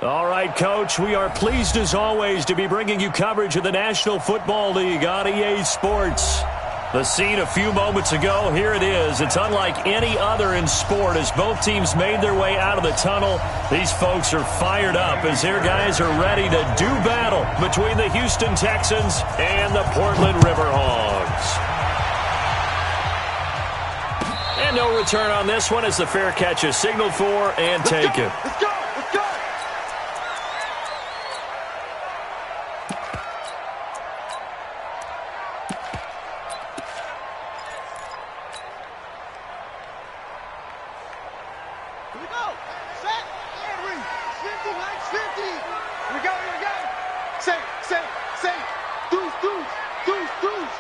All right, Coach, we are pleased as always to be bringing you coverage of the National Football League on EA Sports. The scene a few moments ago, here it is. It's unlike any other in sport as both teams made their way out of the tunnel. These folks are fired up as their guys are ready to do battle between the Houston Texans and the Portland Riverhogs. And no return on this one as the fair catch is signaled for and taken. Let's go! Let's go! Here we go. Set. And we. 50, Mike. 50. Here we go. Here we go. Say. Deuce, deuce, deuce, deuce.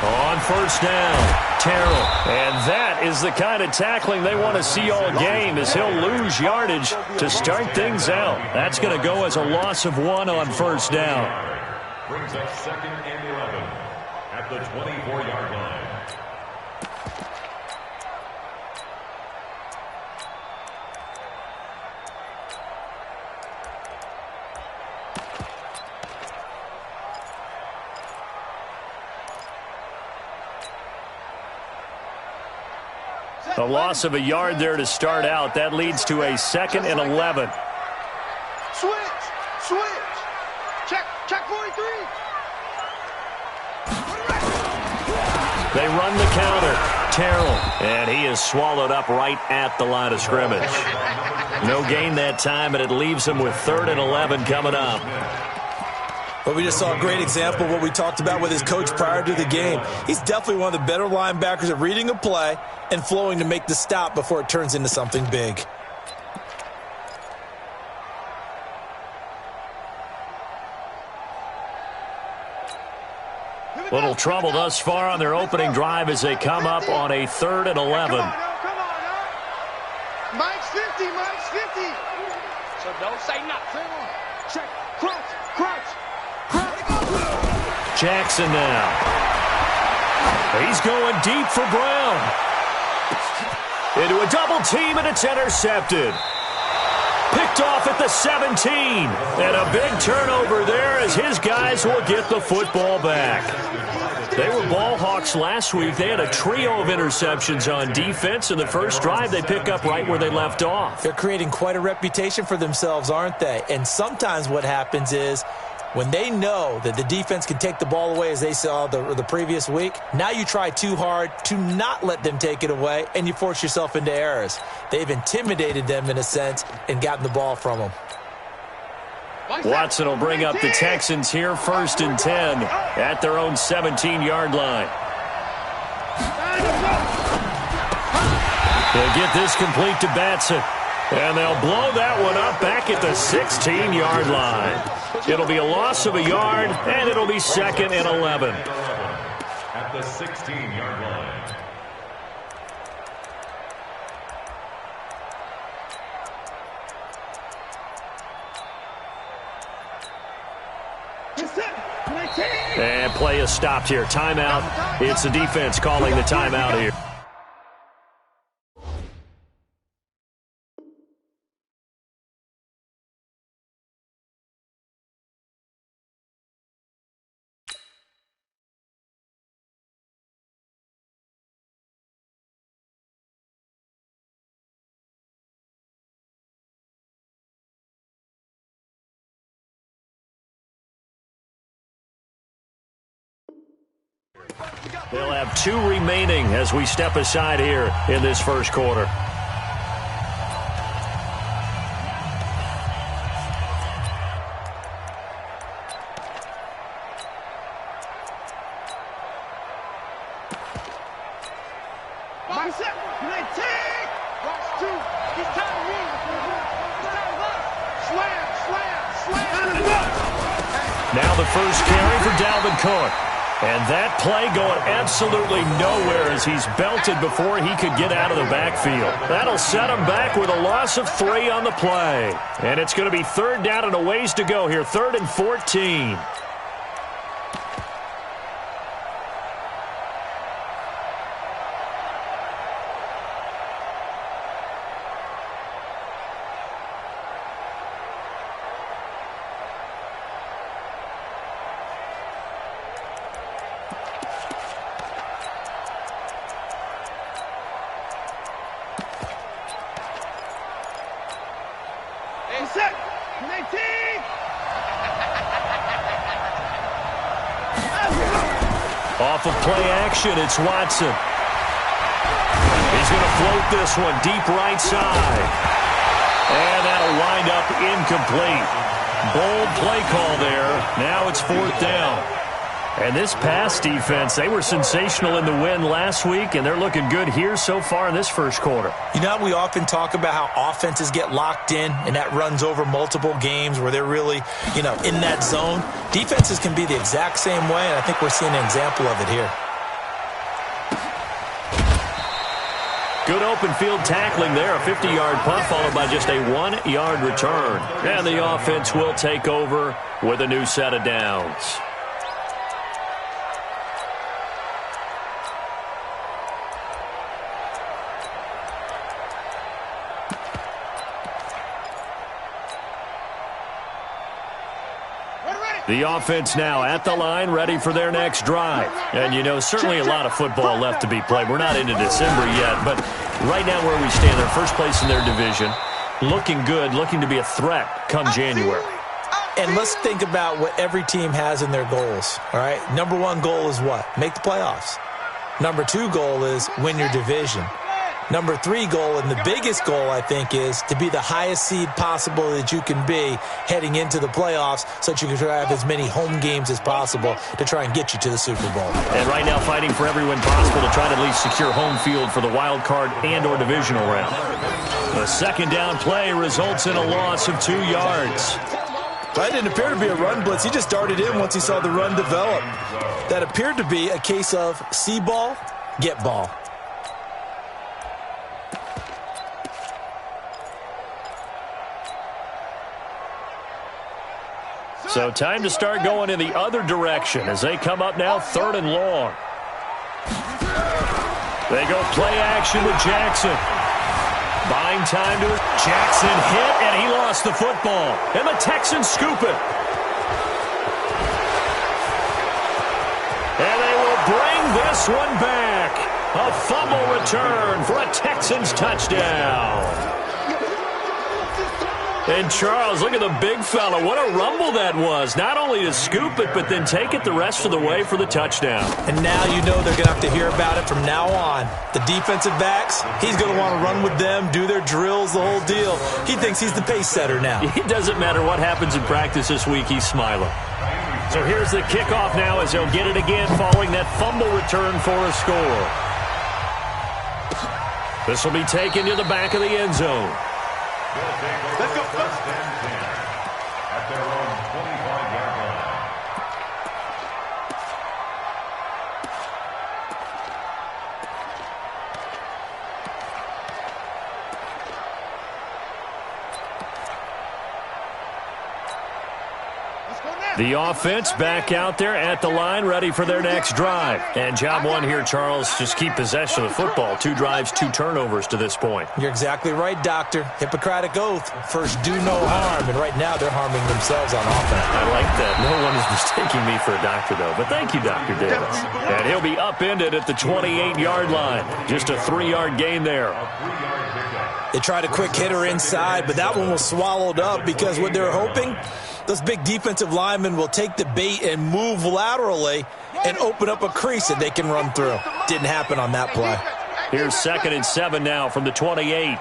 On first down, Terrell. And that is the kind of tackling they want to see all game as he'll lose yardage to start things out. That's going to go as a loss of 1 on first down. Brings up 2nd and 11 at the 24-yard line. A loss of a yard there to start out. That leads to a 2nd and 11. Switch. Check 43. They run the counter. Terrell. And he is swallowed up right at the line of scrimmage. No gain that time, and it leaves him with 3rd and 11 coming up. But we just saw a great example of what we talked about with his coach prior to the game. He's definitely one of the better linebackers at reading a play and flowing to make the stop before it turns into something big. Little trouble thus far on their opening drive as they come up on a 3rd and 11. Come on. Mike's 50. So don't say nothing. Check. Crunch. Jackson now. He's going deep for Brown. Into a double team, and it's intercepted. Picked off at the 17. And a big turnover there as his guys will get the football back. They were ball hawks last week. They had a trio of interceptions on defense. In the first drive, they pick up right where they left off. They're creating quite a reputation for themselves, aren't they? And sometimes what happens is when they know that the defense can take the ball away, as they saw the previous week, now you try too hard to not let them take it away, and you force yourself into errors. They've intimidated them, in a sense, and gotten the ball from them. Watson will bring up the Texans here 1st and 10 at their own 17-yard line. They'll get this complete to Batson. And they'll blow that one up back at the 16-yard line. It'll be a loss of a yard, and it'll be 2nd and 11. At the 16-yard line. And play is stopped here. Timeout. It's the defense calling the timeout here. They'll have 2 remaining as we step aside here in this first quarter. Now the first carry for Dalvin Cook. And that play going absolutely nowhere as he's belted before he could get out of the backfield. That'll set him back with a loss of 3 on the play. And it's going to be 3rd down and a ways to go here, 3rd and 14. set. 18. Off of play action, it's Watson. He's going to float this one deep right side. And that'll wind up incomplete. Bold play call there. Now it's 4th down. And this pass defense, they were sensational in the win last week, and they're looking good here so far in this first quarter. You know, we often talk about how offenses get locked in, and that runs over multiple games where they're really, in that zone. Defenses can be the exact same way, and I think we're seeing an example of it here. Good open field tackling there. A 50-yard punt followed by just a 1-yard return. And the offense will take over with a new set of downs. The offense now at the line, ready for their next drive. And, certainly a lot of football left to be played. We're not into December yet, but right now where we stand, they're first place in their division. Looking good, looking to be a threat come January. And let's think about what every team has in their goals, all right? Number 1 goal is what? Make the playoffs. Number 2 goal is win your division. Number 3 goal, and the biggest goal, I think, is to be the highest seed possible that you can be heading into the playoffs so that you can try to have as many home games as possible to try and get you to the Super Bowl. And right now fighting for every win possible to try to at least secure home field for the wild card and or divisional round. The second down play results in a loss of 2 yards. That didn't appear to be a run blitz. He just darted in once he saw the run develop. That appeared to be a case of see ball, get ball. So time to start going in the other direction as they come up now 3rd and long. They go play action with Jackson. Buying time to Jackson hit, and he lost the football. And the Texans scoop it. And they will bring this one back. A fumble return for a Texans touchdown. And Charles, look at the big fella. What a rumble that was. Not only to scoop it, but then take it the rest of the way for the touchdown. And now you know they're going to have to hear about it from now on. The defensive backs, he's going to want to run with them, do their drills, the whole deal. He thinks he's the pace setter now. It doesn't matter what happens in practice this week, he's smiling. So here's the kickoff now as they'll get it again following that fumble return for a score. This will be taken to the back of the end zone. Let's go. First and 10 at their own 25-yard line. The offense back out there at the line, ready for their next drive. And job one here, Charles, just keep possession of the football. 2 drives, 2 turnovers to this point. You're exactly right, Doctor. Hippocratic oath. First, do no harm. And right now, they're harming themselves on offense. I like that. No one is mistaking me for a doctor, though. But thank you, Dr. Davis. And he'll be upended at the 28-yard line. Just a 3-yard gain there. They tried a quick hitter inside, but that one was swallowed up because what they're hoping, those big defensive linemen will take the bait and move laterally and open up a crease that they can run through. Didn't happen on that play. Here's 2nd and 7 now from the 28. Hey,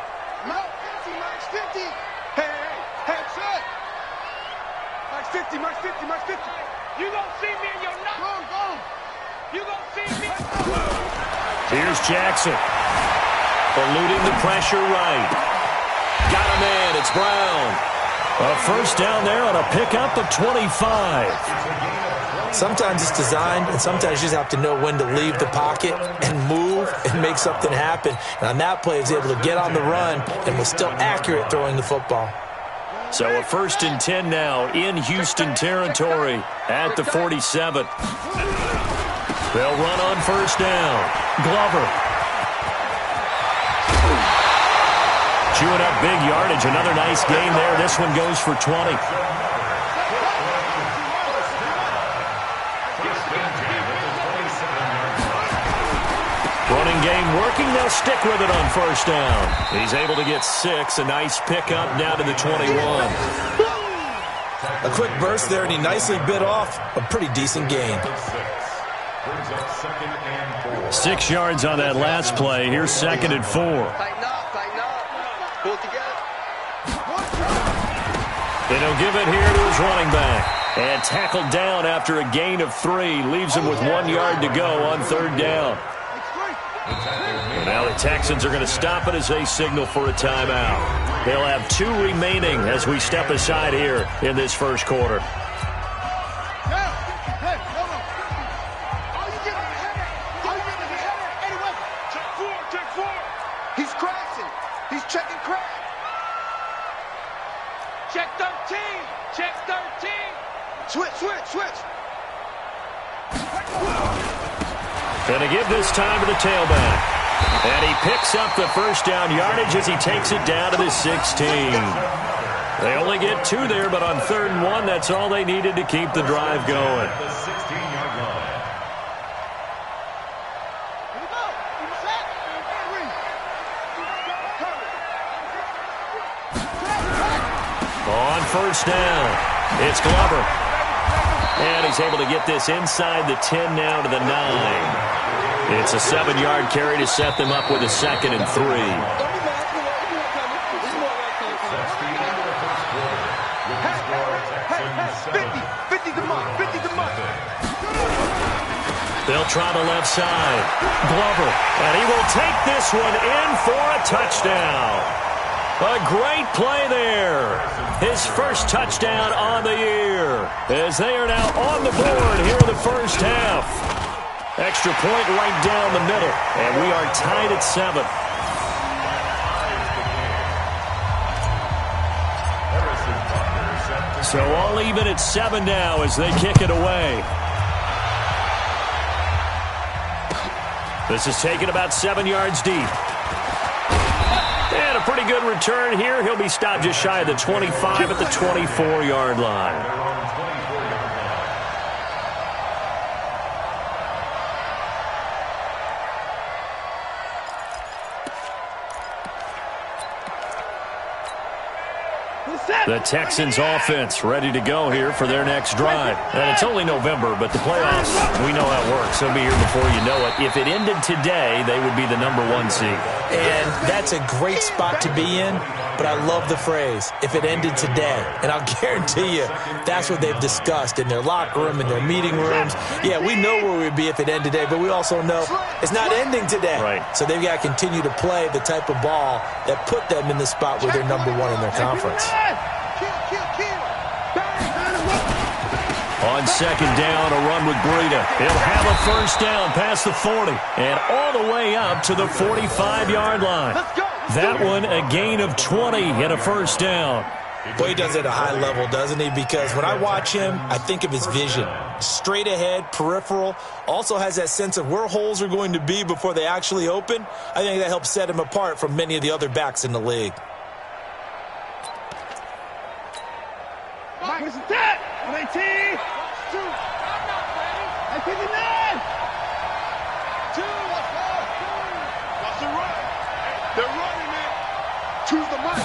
son. Max 50, Max 50, Max 50. You gonna see me in your knock. Go. You gonna see me. Here's Jackson. Eluding the pressure right. Got a man. It's Brown. A first down there on a pickup of 25. Sometimes it's designed, and sometimes you just have to know when to leave the pocket and move and make something happen. And on that play, he was able to get on the run and was still accurate throwing the football. So a 1st and 10 now in Houston territory at the 47. They'll run on first down. Glover. Chewing up big yardage. Another nice gain there. This one goes for 20. Running game working. They'll they'll stick with it on first down. He's able to get 6. A nice pickup down to the 21. A quick burst there, and he nicely bit off a pretty decent gain. 6 yards on that last play. Here's 2nd and 4. Tighten up, tighten up. Pull it together. And he'll give it here to his running back. And tackled down after a gain of 3. Leaves him with 1 yard to go on 3rd down. And now the Texans are going to stop it as they signal for a timeout. They'll have 2 remaining as we step aside here in this first quarter. He's crashing. He's checking crack. Check 13. Check 13. Switch. Going to give this time to the tailback. And he picks up the first down yardage as he takes it down to the 16. They only get 2 there, but on 3rd and 1, that's all they needed to keep the drive going. The 16-yard line. On first down, it's Glover. And he's able to get this inside the 10 now to the 9. It's a 7-yard carry to set them up with a 2nd and 3. They'll try the left side. Glover, and he will take this one in for a touchdown. A great play there. His first touchdown on the year as they are now on the board here in the first half. Extra point right down the middle, and we are tied at 7. So all even at 7 now as they kick it away. This is taken about 7 yards deep. And a pretty good return here. He'll be stopped just shy of the 25 at the 24-yard line. The Texans offense ready to go here for their next drive. And it's only November, but the playoffs, we know how it works. They'll be here before you know it. If it ended today, they would be the #1 seed. And that's a great spot to be in, but I love the phrase, if it ended today. And I'll guarantee you, that's what they've discussed in their locker room, in their meeting rooms. Yeah, we know where we'd be if it ended today, but we also know it's not ending today. Right. So they've got to continue to play the type of ball that put them in the spot where they're #1 in their conference. On 2nd down, a run with Breida. He'll have a first down past the 40 and all the way up to the 45-yard line. That one, a gain of 20 and a first down. Boy, he does it at a high level, doesn't he? Because when I watch him, I think of his vision. Straight ahead, peripheral. Also has that sense of where holes are going to be before they actually open. I think that helps set him apart from many of the other backs in the league. Mike, what's that? 19. 2. 59. 2. Watch the run. They're running it. Choose the mark.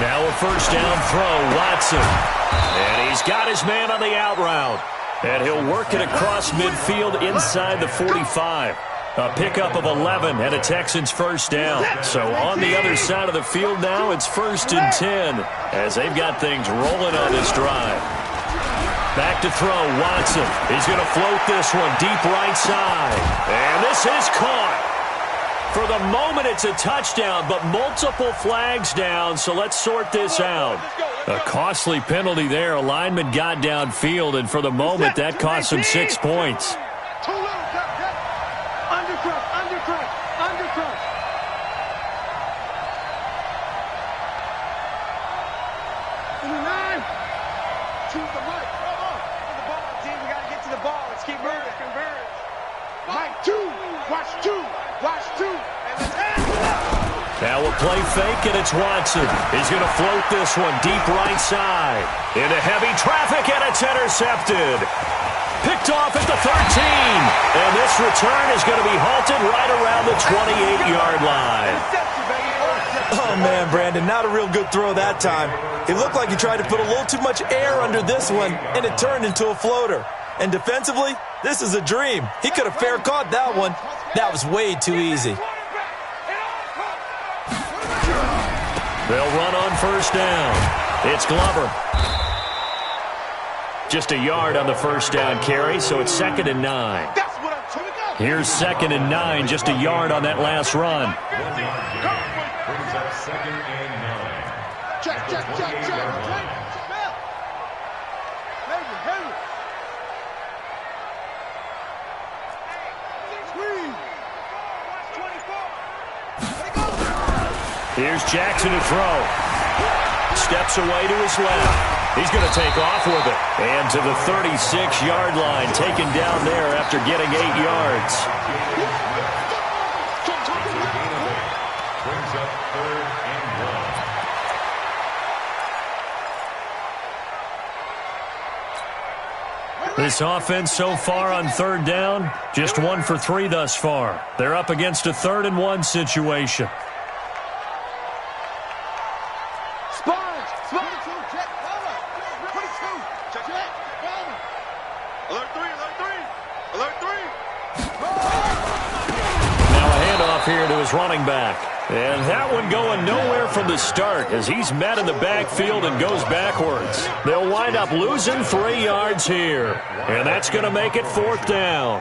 Now a first down throw, Watson. And he's got his man on the out route. And he'll work it across midfield inside the 45. A pickup of 11 and a Texans first down. So on the other side of the field now, it's 1st and 10 as they've got things rolling on this drive. Back to throw, Watson. He's going to float this one deep right side. And this is caught. For the moment, it's a touchdown, but multiple flags down, so let's sort this out. A costly penalty there. A lineman got downfield, and for the moment, that cost him 6 points. Undercrush. Choose the mark. The ball, team. We got to get to the ball. Let's keep moving. Converge. Mike, 2. Watch 2. Watch 2. Now a play fake, and it's Watson. He's going to float this one deep right side. Into heavy traffic, and it's intercepted. Picked off at the 13. And this return is going to be halted right around the 28-yard line. Oh, man, Brandon, not a real good throw that time. It looked like he tried to put a little too much air under this one, and it turned into a floater. And defensively, this is a dream. He could have fair caught that one. That was way too easy. They'll run on first down. It's Glover. Just a yard on the first down carry, so it's 2nd and 9. Here's 2nd and 9, just a yard on that last run. Brings up 2nd and 9. Check. Here's Jackson to throw. Steps away to his left. He's going to take off with it. And to the 36-yard line, taken down there after getting 8 yards. Brings up 3rd and 1. This offense so far on 3rd down, just 1 for 3 thus far. They're up against a 3rd and 1 situation. Here to his running back. And that one going nowhere from the start as he's met in the backfield and goes backwards. They'll wind up losing 3 yards here. And that's going to make it 4th down.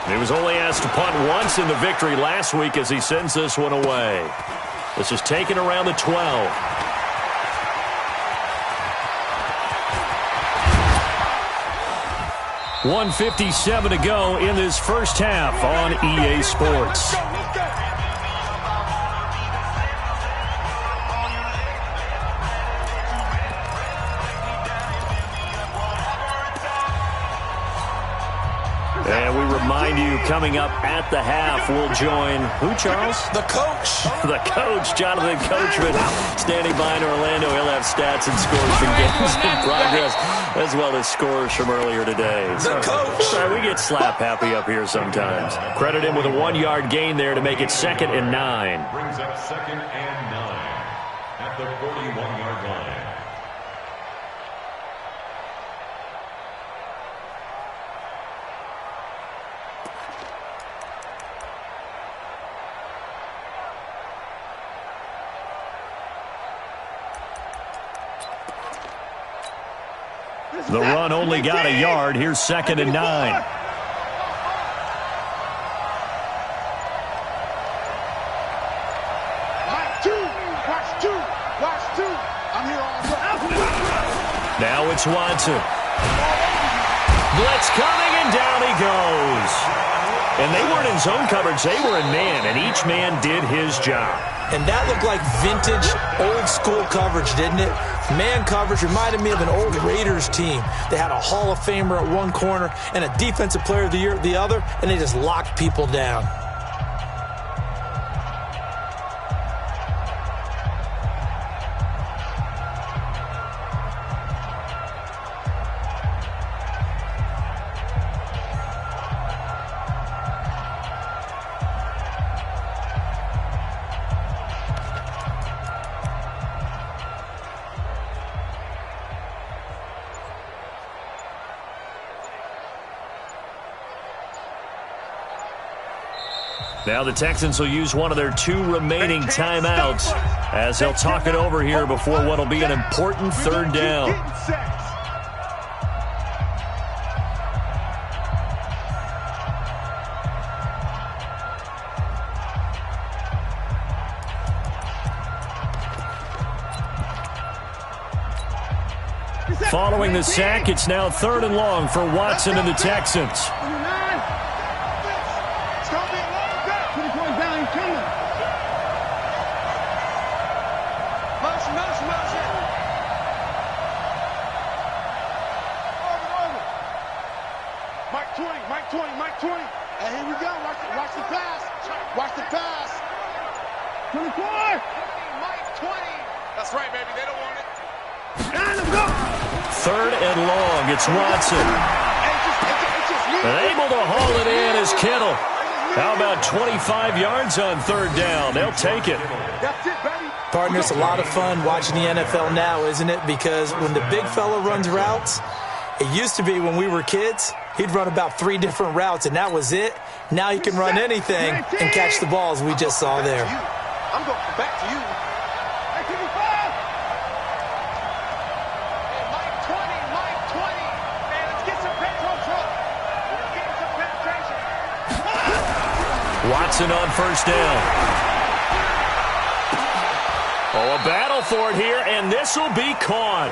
He was only asked to punt once in the victory last week as he sends this one away. This is taken around the 12. 1:57 to go in this first half on EA Sports. And we remind you, coming up at the half, we'll join who, Charles? The coach. The coach, Jonathan Coachman, standing by in Orlando. He'll have stats and scores from games in progress, as well as scores from earlier today. The coach. We get slap happy up here sometimes. Credit him with a 1-yard gain there to make it 2nd and 9. Brings up 2nd and 9 at the 41-yard line. The run only got a yard. Here's 2nd and 9. Watch two. I'm here all day. Now it's Watson. Blitz coming, and down he goes. And they weren't in zone coverage. They were in man, and each man did his job. And that looked like vintage, old-school coverage, didn't it? Man coverage reminded me of an old Raiders team. They had a Hall of Famer at one corner and a Defensive Player of the Year at the other, and they just locked people down. Now the Texans will use one of their 2 remaining timeouts as they'll talk it over here before what will be an important 3rd down. Following the sack, it's now 3rd and long for Watson and the Texans. Mike 20. And here we go. Watch the pass. Watch the pass. 24. Mike 20. That's right, baby. They don't want it. Third and long. It's Watson. And able to haul it in is Kittle. How about 25 yards on third down? They'll take it. Partner, it's a lot of fun watching the NFL now, isn't it? Because when the big fella runs routes, it used to be when we were kids, he'd run about 3 different routes, and that was it. Now he can run anything and catch the balls we just saw there. I'm going back to you. Watson on first down. Oh, a battle for it here, and this will be caught.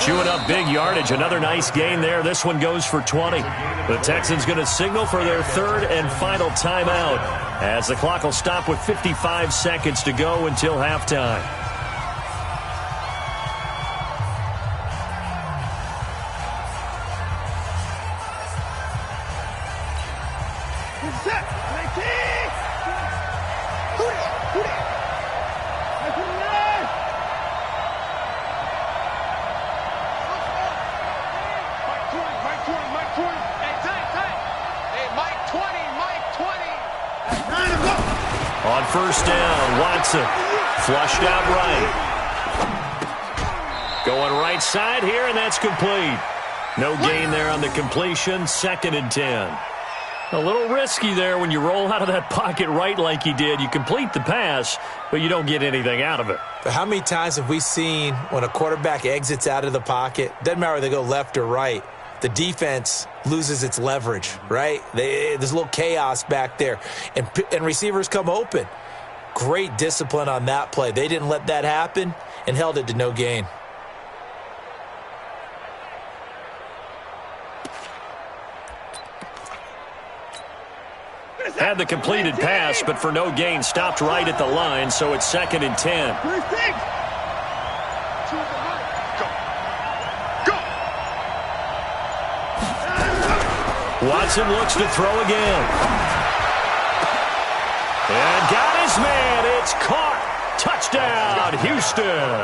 Chewing up big yardage. Another nice gain there. This one goes for 20. The Texans going to signal for their third and final timeout as the clock will stop with 55 seconds to go until halftime. On first down, Watson flushed out right. Going right side here, and that's complete. No gain there on the completion. 2nd and 10. A little risky there when you roll out of that pocket right like he did. You complete the pass, but you don't get anything out of it. But how many times have we seen when a quarterback exits out of the pocket, doesn't matter whether they go left or right, the defense loses its leverage, right? There's a little chaos back there, and receivers come open. Great discipline on that play. They didn't let that happen and held it to no gain. Had the completed pass, but for no gain, stopped right at the line, so it's 2nd and 10. Watson looks to throw again. And got his man. It's caught. Touchdown, Houston.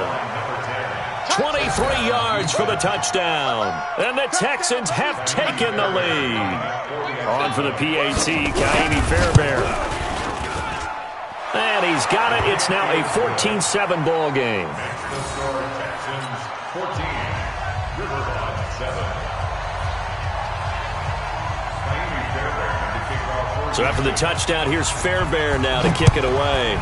23 yards for the touchdown. And the Texans have taken the lead. On for the PAT, Kaimi Fairbairn. And he's got it. It's now a 14-7 ball game. Texans 14, Riverhawks 7. So after the touchdown, here's Fairbairn now to kick it away.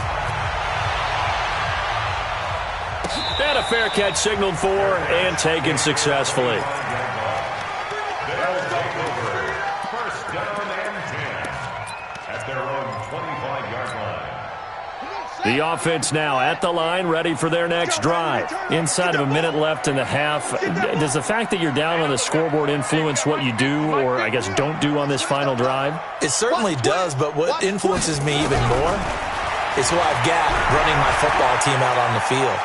And a fair catch signaled for and taken successfully. They'll take over. First down and 10 at their own 25-yard line. The offense now at the line, ready for their next drive. Inside of a minute left in the half, does the fact that you're down on the scoreboard influence what you do, or I guess don't do on this final drive? It certainly does, but what influences me even more is who I've got running my football team out on the field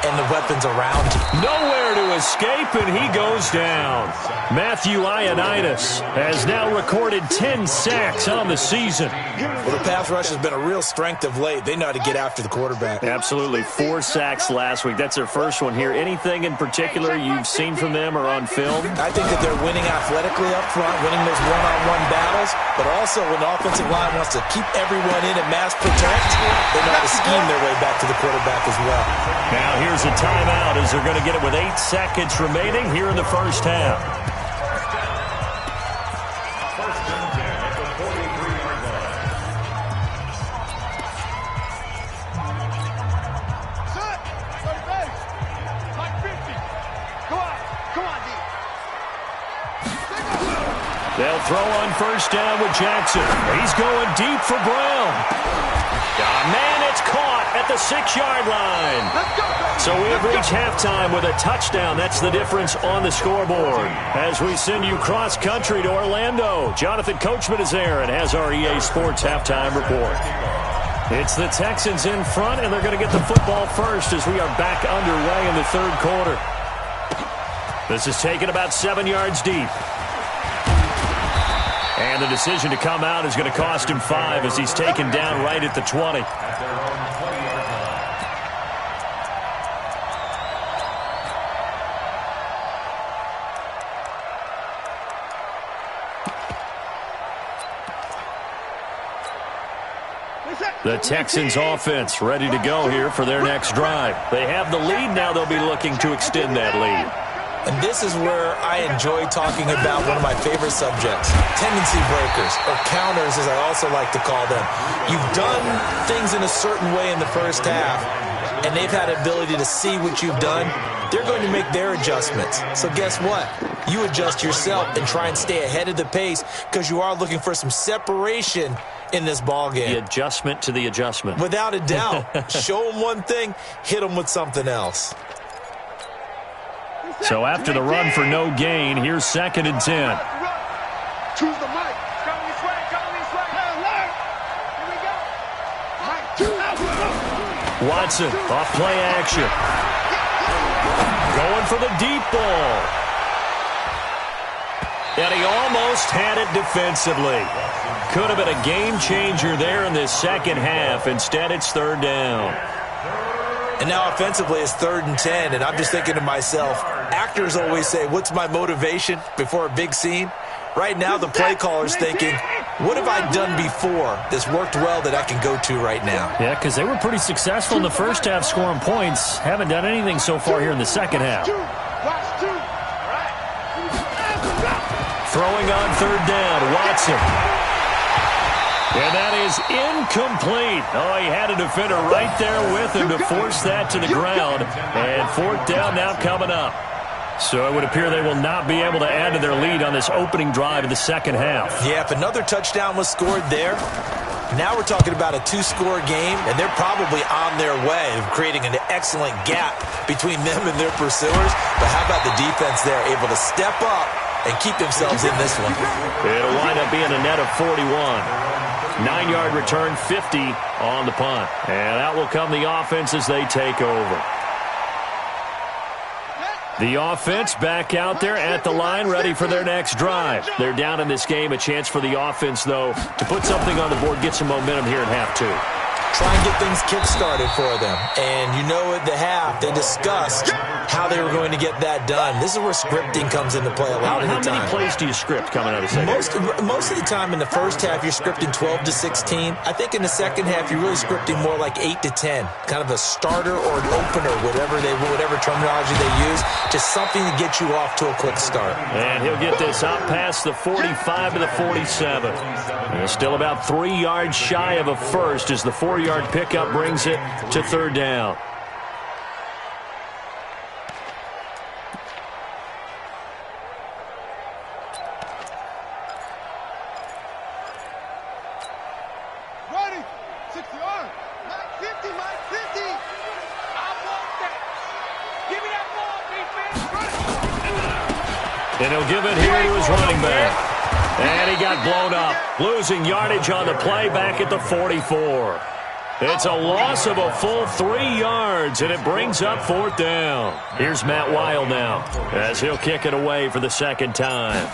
and the weapons around you. Nowhere to escape, and he goes down. Matthew Ioannidis has now recorded 10 sacks on the season. Well, the pass rush has been a real strength of late. They know how to get after the quarterback. Absolutely. 4 sacks last week. That's their first one here. Anything in particular you've seen from them or on film? I think that they're winning athletically up front, winning those one-on-one battles, but also when the offensive line wants to keep everyone in and mass protect, they know how to scheme their way back to the quarterback as well. Now here's a timeout as they're going to get it with 8 seconds remaining here in the first half. First and 10 at the 43-yard line. Set. Third base. Like 50. Go on. Come on, D. They'll throw on first down with Jackson. He's going deep for Brown. Man, it's caught at the 6-yard line. So we have reached halftime with a touchdown. That's the difference on the scoreboard. As we send you cross-country to Orlando, Jonathan Coachman is there and has our EA Sports halftime report. It's the Texans in front, and they're going to get the football first as we are back underway in the third quarter. This is taken about 7 yards deep. And the decision to come out is going to cost him 5 as he's taken down right at the 20. The Texans offense ready to go here for their next drive. They have the lead now. They'll be looking to extend that lead. And this is where I enjoy talking about one of my favorite subjects, tendency breakers, or counters as I also like to call them. You've done things in a certain way in the first half, and they've had an ability to see what you've done. They're going to make their adjustments. So guess what? You adjust yourself and try and stay ahead of the pace because you are looking for some separation in this ball game. The adjustment to the adjustment. Without a doubt. Show them one thing, hit them with something else. So after the run for no gain, here's 2nd and 10. Choose the mic. Go this way. Go this way. Here we go. Mike, Watson off play action. Going for the deep ball. And he almost had it defensively. Could have been a game changer there in this second half. Instead, it's 3rd down. And now offensively it's 3rd and 10, and I'm just thinking to myself, actors always say, what's my motivation before a big scene? Right now the play caller's thinking, what have I done before that's worked well that I can go to right now? Yeah, because they were pretty successful in the first half scoring points. Haven't done anything so far here in the second half. Throwing on 3rd down, Watson. And that is incomplete. Oh, he had a defender right there with him to force that to the ground. And 4th down now coming up. So it would appear they will not be able to add to their lead on this opening drive of the second half. Yeah, if another touchdown was scored there, now we're talking about a 2-score game, and they're probably on their way of creating an excellent gap between them and their pursuers. But how about the defense there, able to step up and keep themselves in this one? It'll wind up being a net of 41. 9-yard return, 50 on the punt. And out will come the offense as they take over. The offense back out there at the line, ready for their next drive. They're down in this game. A chance for the offense, though, to put something on the board, get some momentum here in half 2. Try and get things kick-started for them. And you know at the half, they discussed how they were going to get that done. This is where scripting comes into play a lot of the time. How many plays do you script coming out of the second half? Most of the time in the first half, you're scripting 12 to 16. I think in the second half, you're really scripting more like 8 to 10. Kind of a starter or an opener, whatever terminology they use. Just something to get you off to a quick start. And he'll get this out past the 45 to the 47. And still about 3 yards shy of a first as the 4-yard pickup brings it to 3rd down. Ready. 60 on. Mike 50. Mike 50. I want that. Give me that ball, defense. And he'll give it here to his running back. And he got blown up, losing yardage on the play back at the 44. It's a loss of a full 3 yards, and it brings up 4th down. Here's Matt Weil now, as he'll kick it away for the second time.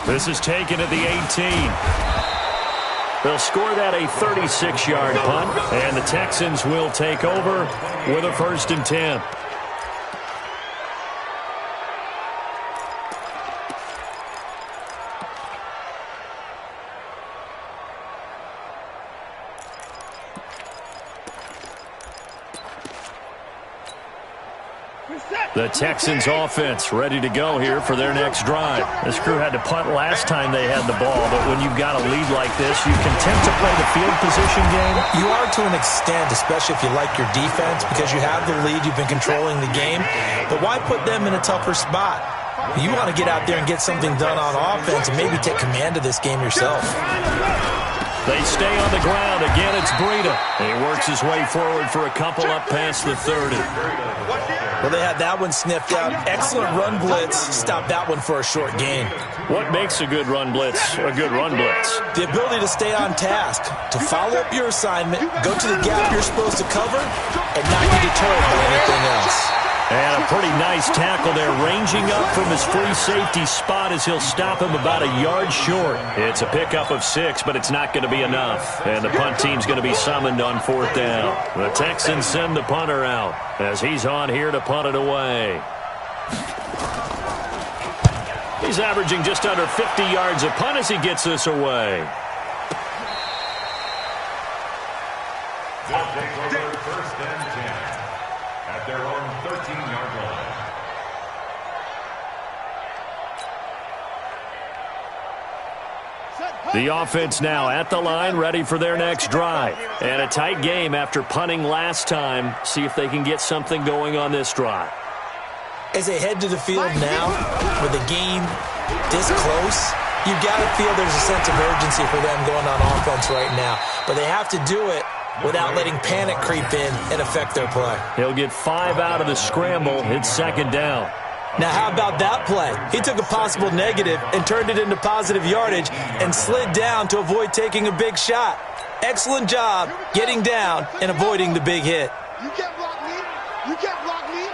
This is taken at the 18. They'll score that a 36-yard punt, and the Texans will take over with a 1st and 10. The Texans offense ready to go here for their next drive. This crew had to punt last time they had the ball, but when you've got a lead like this, you content to play the field position game? You are to an extent, especially if you like your defense, because you have the lead, you've been controlling the game. But why put them in a tougher spot? You want to get out there and get something done on offense and maybe take command of this game yourself. They stay on the ground. Again, it's Breida. He works his way forward for a couple up past the 30. Well, they had that one sniffed out. Excellent run blitz. Stop that one for a short gain. What makes a good run blitz a good run blitz? The ability to stay on task, to follow up your assignment, go to the gap you're supposed to cover, and not get deterred by anything else. And a pretty nice tackle there, ranging up from his free safety spot as he'll stop him about a yard short. It's a pickup of 6, but it's not going to be enough. And the punt team's going to be summoned on 4th down. The Texans send the punter out as he's on here to punt it away. He's averaging just under 50 yards a punt as he gets this away. They'll take over 1st and 10 at their own 13-yard line. The offense now at the line, ready for their next drive. And a tight game after punting last time. See if they can get something going on this drive. As they head to the field now, with the game this close, you've got to feel there's a sense of urgency for them going on offense right now. But they have to do it without letting panic creep in and affect their play. He'll get 5 out of the scramble. It's 2nd down. Now, how about that play? He took a possible negative and turned it into positive yardage and slid down to avoid taking a big shot. Excellent job getting down and avoiding the big hit. You can't block me. You can't block me.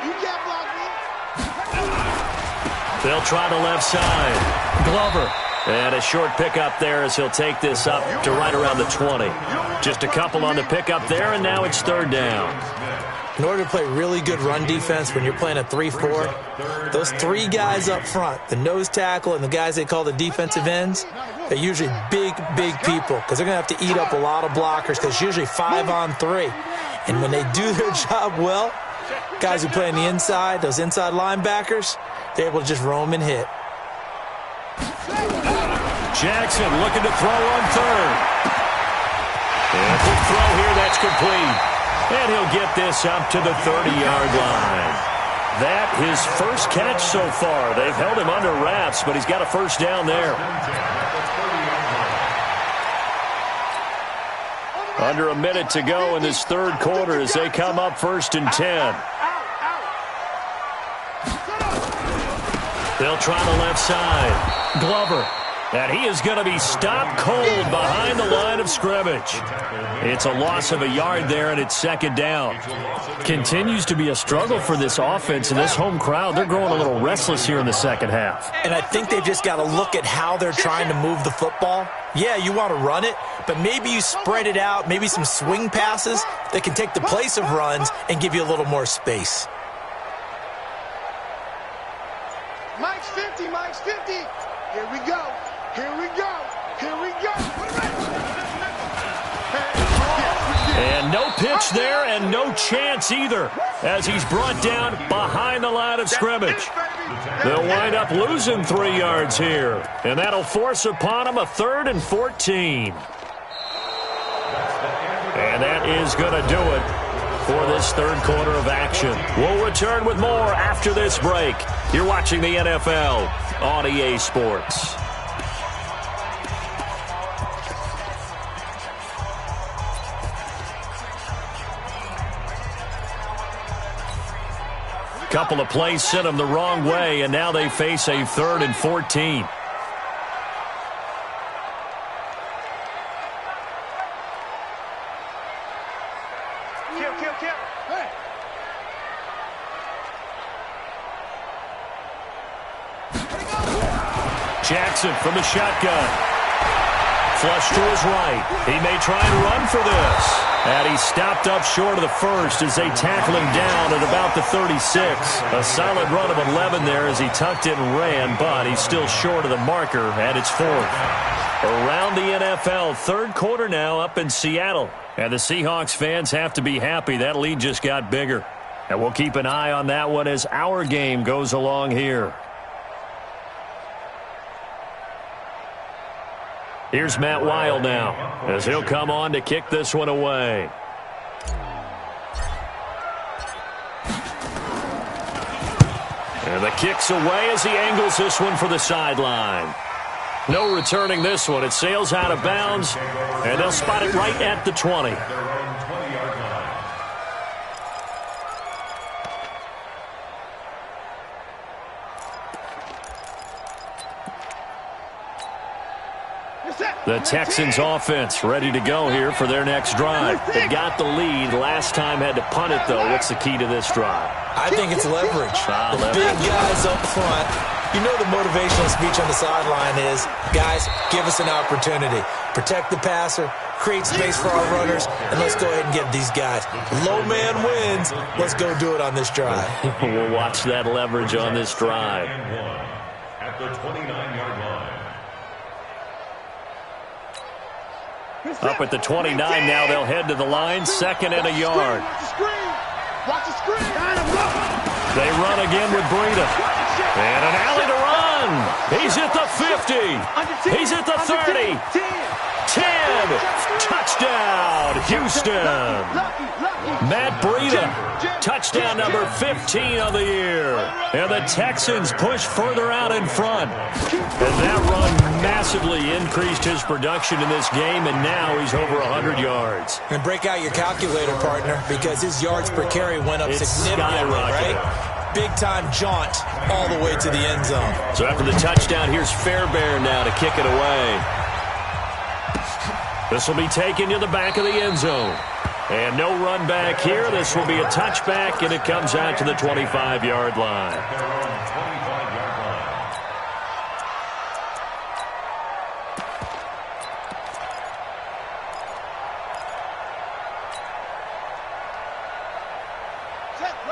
You can't block me. They'll try the left side. Glover. And a short pickup there as he'll take this up to right around the 20. Just a couple on the pickup there, and now it's 3rd down. In order to play really good run defense when you're playing a 3-4, those 3 guys up front, the nose tackle and the guys they call the defensive ends, they're usually big, big people because they're going to have to eat up a lot of blockers because it's usually 5 on 3. And when they do their job well, guys who play on the inside, those inside linebackers, they're able to just roam and hit. Jackson looking to throw on 3rd. And a quick throw here, that's complete. And he'll get this up to the 30-yard line. That his first catch so far. They've held him under wraps, but he's got a 1st down there. Under a minute to go in this 3rd quarter as they come up 1st and 10. They'll try the left side. Glover. And he is going to be stopped cold behind the line of scrimmage. It's a loss of a yard there, and it's 2nd down. Continues to be a struggle for this offense and this home crowd. They're growing a little restless here in the 2nd half. And I think they've just got to look at how they're trying to move the football. Yeah, you want to run it, but maybe you spread it out, maybe some swing passes that can take the place of runs and give you a little more space. Mike's 50, Mike's 50. Here we go. Here we go. Here we go. And no pitch there and no chance either as he's brought down behind the line of scrimmage. They'll wind up losing 3 yards here, and that'll force upon them a 3rd and 14. And that is going to do it for this 3rd quarter of action. We'll return with more after this break. You're watching the NFL on EA Sports. Couple of plays sent them the wrong way, and now they face a 3rd and 14. Kill. Hey. Jackson from the shotgun. Flush to his right. He may try and run for this. And he stopped up short of the 1st as they tackle him down at about the 36. A solid run of 11 there as he tucked it and ran, but he's still short of the marker, and it's 4th. Around the NFL, 3rd quarter now up in Seattle. And the Seahawks fans have to be happy. That lead just got bigger. And we'll keep an eye on that one as our game goes along here. Here's Matt Weil now as he'll come on to kick this one away. And the kick's away as he angles this one for the sideline. No returning this one. It sails out of bounds, and they'll spot it right at the 20. The Texans offense ready to go here for their next drive. They got the lead. Last time had to punt it, though. What's the key to this drive? I think it's leverage. The big guys up front. You know the motivational speech on the sideline is, guys, give us an opportunity. Protect the passer, create space for our runners, and let's go ahead and get these guys. Low man wins. Let's go do it on this drive. We'll watch that leverage on this drive. at the 29-yard line. Up at the 29 now, they'll head to the line, 2nd and a yard. Watch the screen. They run again with Breida. And an alley to run. He's at the 50. He's at the 30. 10. Touchdown, Houston. Matt Breida, touchdown number 15 of the year. And the Texans push further out in front. And that run massively increased his production in this game, and now he's over 100 yards. And break out your calculator, partner, because his yards per carry went up significantly, right? Big-time jaunt all the way to the end zone. So after the touchdown, here's Fairbairn now to kick it away. This will be taken to the back of the end zone. And no run back here. This will be a touchback, and it comes out to the 25-yard line.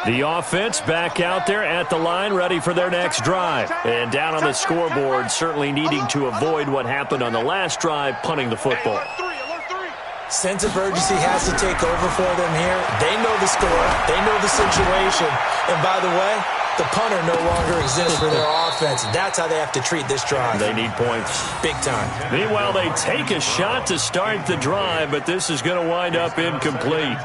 The offense back out there at the line, ready for their next drive. And down on the scoreboard, certainly needing to avoid what happened on the last drive, punting the football. Sense of urgency has to take over for them here. They know the score. They know the situation. And by the way, the punter no longer exists for their offense. That's how they have to treat this drive. They need points. Big time. Meanwhile, they take a shot to start the drive, but this is going to wind up incomplete.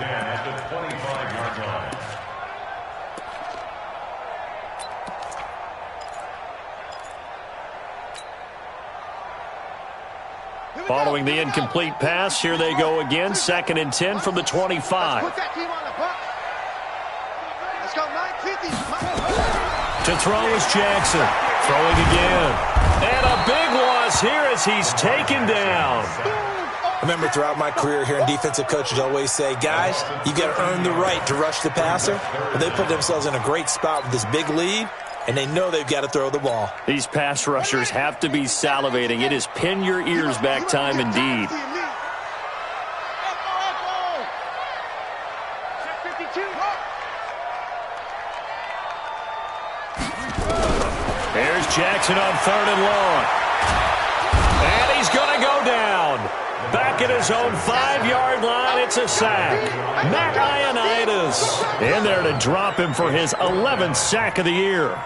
Following the incomplete pass, here they go again. 2nd and 10 from the 25. Put that team on the buck. Let's go 950. To throw is Jackson. Throwing again. And a big loss here as he's taken down. Remember, throughout my career here in defensive coaches always say, guys, you got to earn the right to rush the passer. But they put themselves in a great spot with this big lead, and they know they've got to throw the ball. These pass rushers have to be salivating. It is pin your ears back time indeed. There's Jackson on 3rd and long. And he's going to go down. Back at his own 5-yard line, it's a sack. Matt Ioannidis in there to drop him for his 11th sack of the year.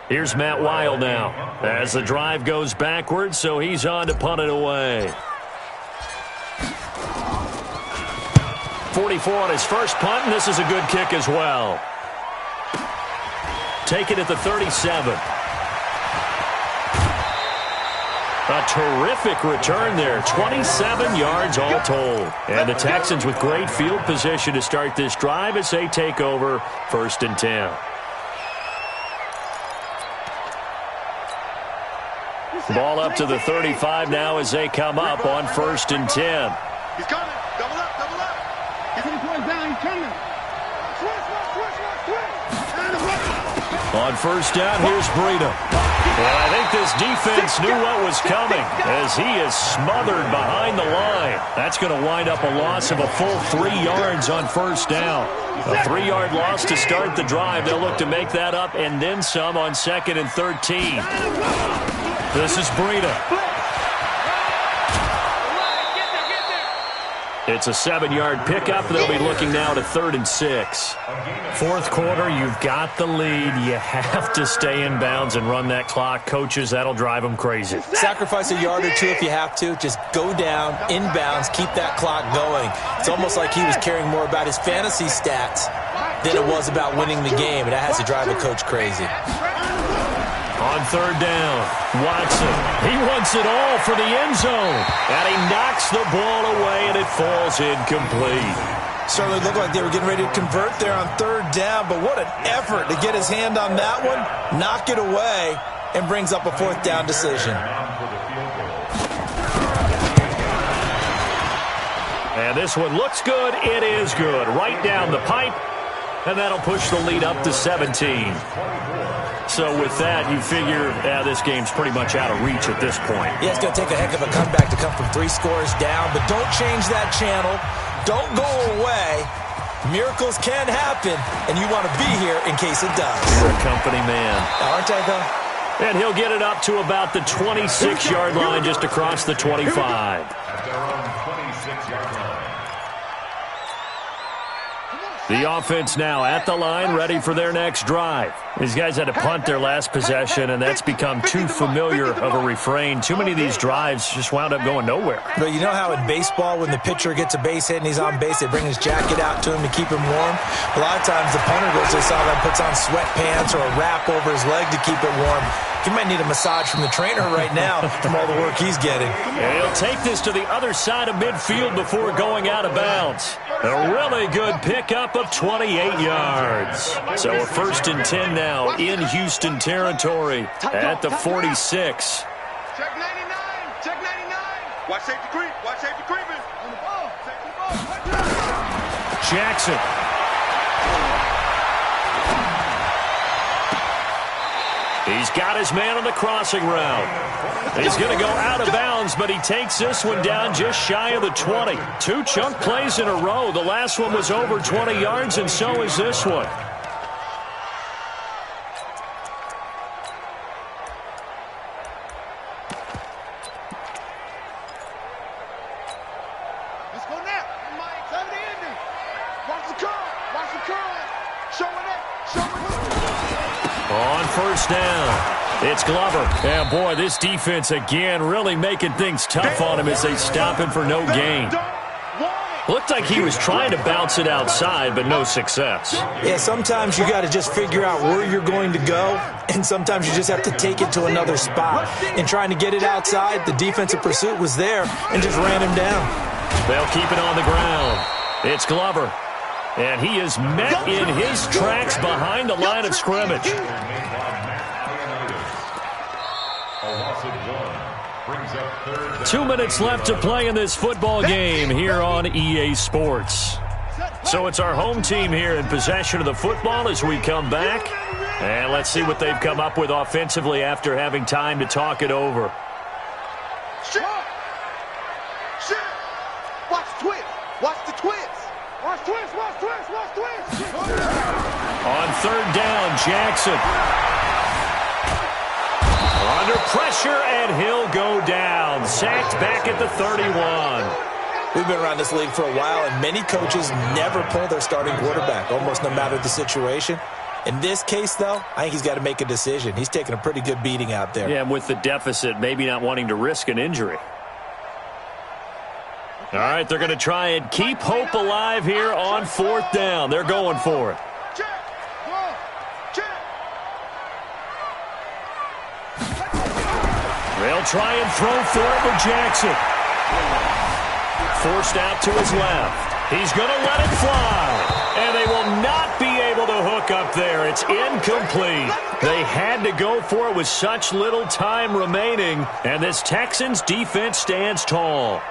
Here's Matt Weil now as the drive goes backwards, so he's on to punt it away. 44 on his first punt, and this is a good kick as well. Take it at the 37. A terrific return there, 27 yards all told. And the Texans with great field position to start this drive as they take over 1st and 10. Ball up to the 35 now as they come up on 1st and 10. He's coming. Double up, double up. He's going down. He's coming. On 1st down, here's Breida. And I think this defense knew what was coming as he is smothered behind the line. That's going to wind up a loss of a full 3 yards on 1st down. A 3-yard loss to start the drive. They'll look to make that up and then some on 2nd and 13. This is Breida. It's a 7-yard pickup. They'll be looking now to 3rd and 6. 4th quarter, you've got the lead. You have to stay in bounds and run that clock. Coaches, that'll drive them crazy. Sacrifice a yard or two if you have to. Just go down, inbounds, keep that clock going. It's almost like he was caring more about his fantasy stats than it was about winning the game, and that has to drive a coach crazy. On 3rd down, Watson. He wants it all for the end zone. And he knocks the ball away, and it falls incomplete. Certainly looked like they were getting ready to convert there on 3rd down, but what an effort to get his hand on that one, knock it away, and brings up a 4th down decision. And this one looks good. It is good. Right down the pipe. And that'll push the lead up to 17. So with that, you figure this game's pretty much out of reach at this point. Yeah, it's going to take a heck of a comeback to come from 3 scores down. But don't change that channel. Don't go away. Miracles can happen, and you want to be here in case it does. You're a company man. Aren't I, though? And he'll get it up to about the 26-yard line, just across the 25. At their own 26-yard line. The offense now at the line, ready for their next drive. These guys had to punt their last possession, and that's become too familiar of a refrain. Too many of these drives just wound up going nowhere. But you know how in baseball, when the pitcher gets a base hit and he's on base, they bring his jacket out to him to keep him warm? A lot of times the punter goes to the sideline, puts on sweatpants or a wrap over his leg to keep it warm. He might need a massage from the trainer right now from all the work he's getting. And he'll take this to the other side of midfield before going out of bounds. A really good pickup of 28 yards. So a 1st and 10 now in Houston territory at the 46. Check 99. Check 99. Watch safety creep. Watch safety creeping. On the ball. Safety ball. Jackson. He's got his man on the crossing route. He's going to go out of bounds, but he takes this one down just shy of the 20. 2 chunk plays in a row. The last one was over 20 yards, and so is this one. Let's go now. Mike, have the ending. Watch the curl. Watch the curl. Showing it. Showing it. On 1st down, it's Glover. And boy, this defense again really making things tough on him as they stop him for no gain. Looked like he was trying to bounce it outside, but no success. Yeah, sometimes you got to just figure out where you're going to go, and sometimes you just have to take it to another spot. In trying to get it outside, the defensive pursuit was there and just ran him down. They'll keep it on the ground. It's Glover. And he is met in his tracks behind the line of scrimmage. A loss of 1 brings up 3rd down. 2 minutes left to play in this football game here on EA Sports. So it's our home team here in possession of the football as we come back. And let's see what they've come up with offensively after having time to talk it over. Shit. Shit. Watch the twist. Watch the twist. Watch twist. Watch twist. Watch twist. On 3rd down, Jackson. Under pressure, and he'll go down. Sacked back at the 31. We've been around this league for a while, and many coaches never pull their starting quarterback, almost no matter the situation. In this case, though, I think he's got to make a decision. He's taking a pretty good beating out there. Yeah, and with the deficit, maybe not wanting to risk an injury. All right, they're going to try and keep hope alive here on 4th down. They're going for it. They'll try and throw for it with Jackson. Forced out to his left. He's going to let it fly. And they will not be able to hook up there. It's incomplete. They had to go for it with such little time remaining. And this Texans defense stands tall.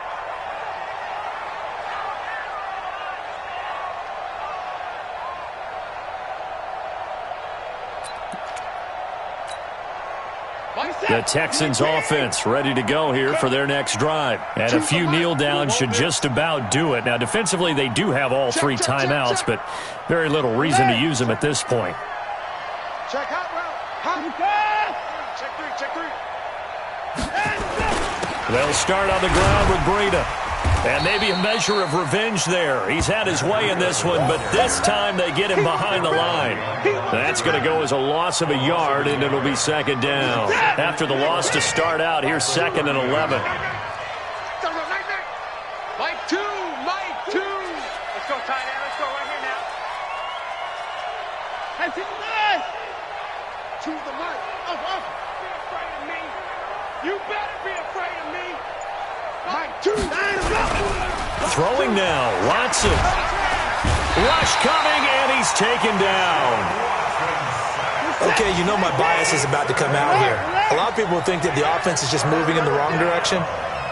The Texans offense ready to go here for their next drive. And a few kneel downs should just about do it. Now, defensively, they do have all 3 timeouts, but very little reason to use them at this point. Check hot route. Check 3. They'll start on the ground with Breida. And maybe a measure of revenge there. He's had his way in this one, but this time they get him behind the line. That's going to go as a loss of a yard, and it'll be 2nd down. After the loss to start out, here's 2nd and 11. Mike 2. Mike 2. Let's go, tight end. Let's go right here now. Hey, to the left. Choose the right. Up. Be afraid of me. You better be afraid of me. Mike 2. Throwing now, Watson. Rush coming, and he's taken down. Okay, you know my bias is about to come out here. A lot of people think that the offense is just moving in the wrong direction.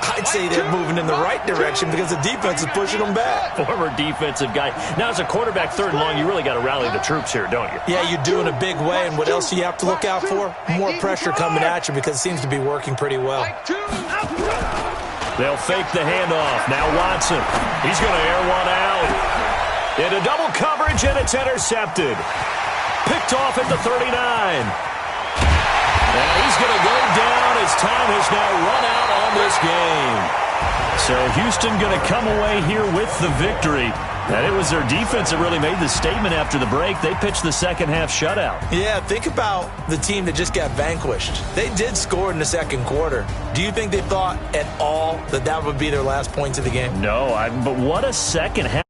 I'd say they're moving in the right direction because the defense is pushing them back. Former defensive guy. Now, as a quarterback, 3rd and long, you really got to rally the troops here, don't you? Yeah, you do in a big way. And what else do you have to look out for? More pressure coming at you because it seems to be working pretty well. They'll fake the handoff. Now Watson. He's going to air one out. Into double coverage, and it's intercepted. Picked off at the 39. And he's going to go down as time has now run out on this game. So Houston going to come away here with the victory. And it was their defense that really made the statement after the break. They pitched the second half shutout. Yeah, think about the team that just got vanquished. They did score in the second quarter. Do you think they thought at all that that would be their last points of the game? No, but what a second half.